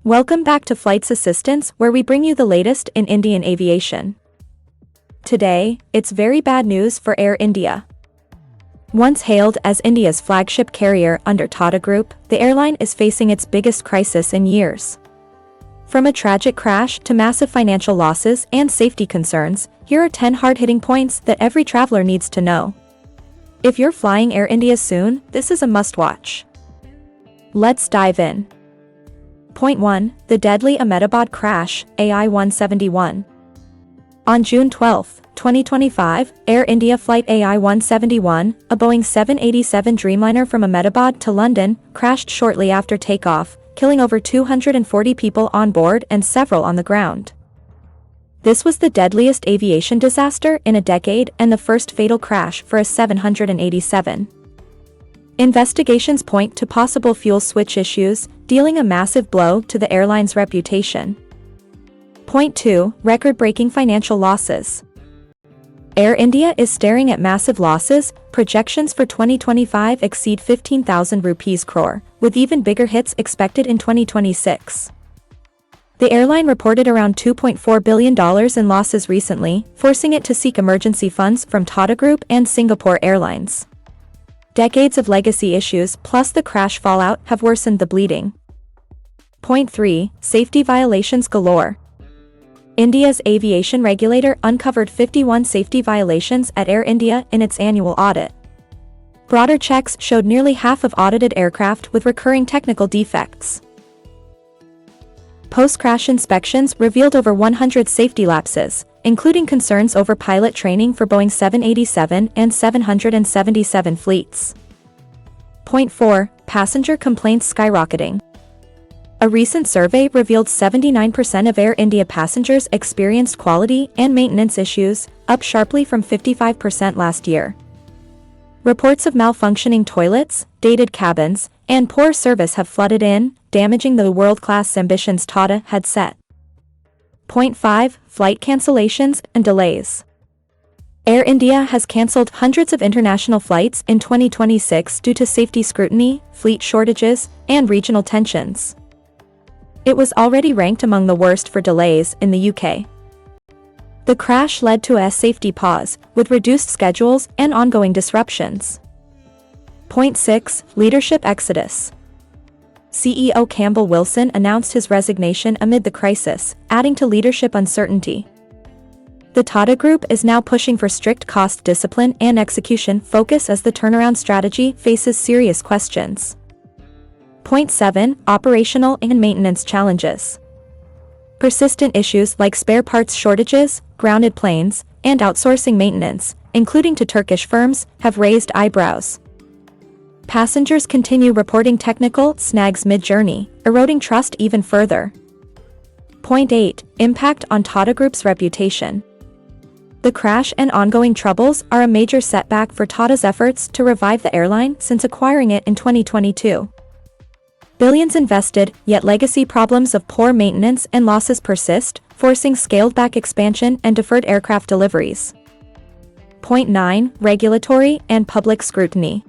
Welcome back to Flights Assistance, where we bring you the latest in Indian aviation. Today, it's very bad news for Air India. Once hailed as India's flagship carrier under Tata Group, the airline is facing its biggest crisis in years. From a tragic crash to massive financial losses and safety concerns, here are 10 hard-hitting points that every traveler needs to know. If you're flying Air India soon, this is a must-watch. Let's dive in. Point 1. The deadly Ahmedabad crash, AI-171. On June 12, 2025, Air India Flight AI-171, a Boeing 787 Dreamliner from Ahmedabad to London, crashed shortly after takeoff, killing over 240 people on board and several on the ground. This was the deadliest aviation disaster in a decade and the first fatal crash for a 787. Investigations point to possible fuel switch issues, dealing a massive blow to the airline's reputation. Point 2. Record-breaking financial losses. Air India is staring at massive losses. Projections for 2025 exceed 15,000 rupees crore, with even bigger hits expected in 2026. The airline reported around $2.4 billion in losses recently, forcing it to seek emergency funds from Tata Group and Singapore Airlines. Decades of legacy issues plus the crash fallout have worsened the bleeding. Point 3. Safety violations galore. India's aviation regulator uncovered 51 safety violations at Air India in its annual audit. Broader checks showed nearly half of audited aircraft with recurring technical defects. Post-crash inspections revealed over 100 safety lapses, including concerns over pilot training for Boeing 787 and 777 fleets. Point 4. Passenger complaints skyrocketing. A recent survey revealed 79% of Air India passengers experienced quality and maintenance issues, up sharply from 55% last year. Reports of malfunctioning toilets, dated cabins, and poor service have flooded in, damaging the world-class ambitions Tata had set. Point 5. Flight cancellations and delays. Air India has cancelled hundreds of international flights in 2026 due to safety scrutiny, fleet shortages, and regional tensions. It was already ranked among the worst for delays in the UK. The crash led to a safety pause, with reduced schedules and ongoing disruptions. Point 6. Leadership exodus. CEO Campbell Wilson announced his resignation amid the crisis, adding to leadership uncertainty. The Tata Group is now pushing for strict cost discipline and execution focus as the turnaround strategy faces serious questions. Point 7. Operational and maintenance challenges. Persistent issues like spare parts shortages, grounded planes, and outsourcing maintenance, including to Turkish firms, have raised eyebrows. Passengers continue reporting technical snags mid-journey, eroding trust even further. Point 8. Impact on Tata Group's reputation. The crash and ongoing troubles are a major setback for Tata's efforts to revive the airline since acquiring it in 2022. Billions invested, yet legacy problems of poor maintenance and losses persist, forcing scaled-back expansion and deferred aircraft deliveries. Point 9. Regulatory and public scrutiny.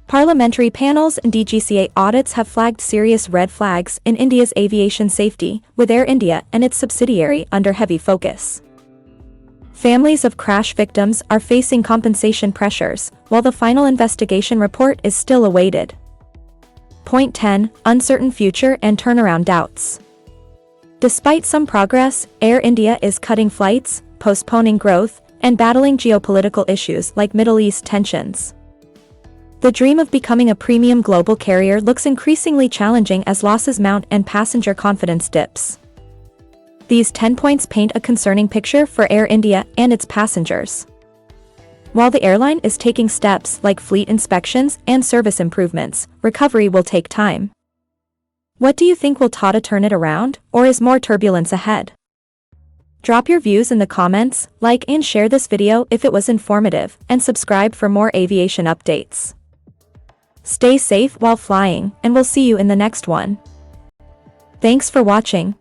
Parliamentary panels and DGCA audits have flagged serious red flags in India's aviation safety, with Air India and its subsidiary under heavy focus. Families of crash victims are facing compensation pressures, while the final investigation report is still awaited. Point 10. Uncertain future and turnaround doubts. Despite some progress, Air India is cutting flights, postponing growth, and battling geopolitical issues like Middle East tensions. The dream of becoming a premium global carrier looks increasingly challenging as losses mount and passenger confidence dips. These 10 points paint a concerning picture for Air India and its passengers. While the airline is taking steps like fleet inspections and service improvements, recovery will take time. What do you think? Will Tata turn it around, or is more turbulence ahead? Drop your views in the comments, like and share this video if it was informative, and subscribe for more aviation updates. Stay safe while flying, and we'll see you in the next one. Thanks for watching.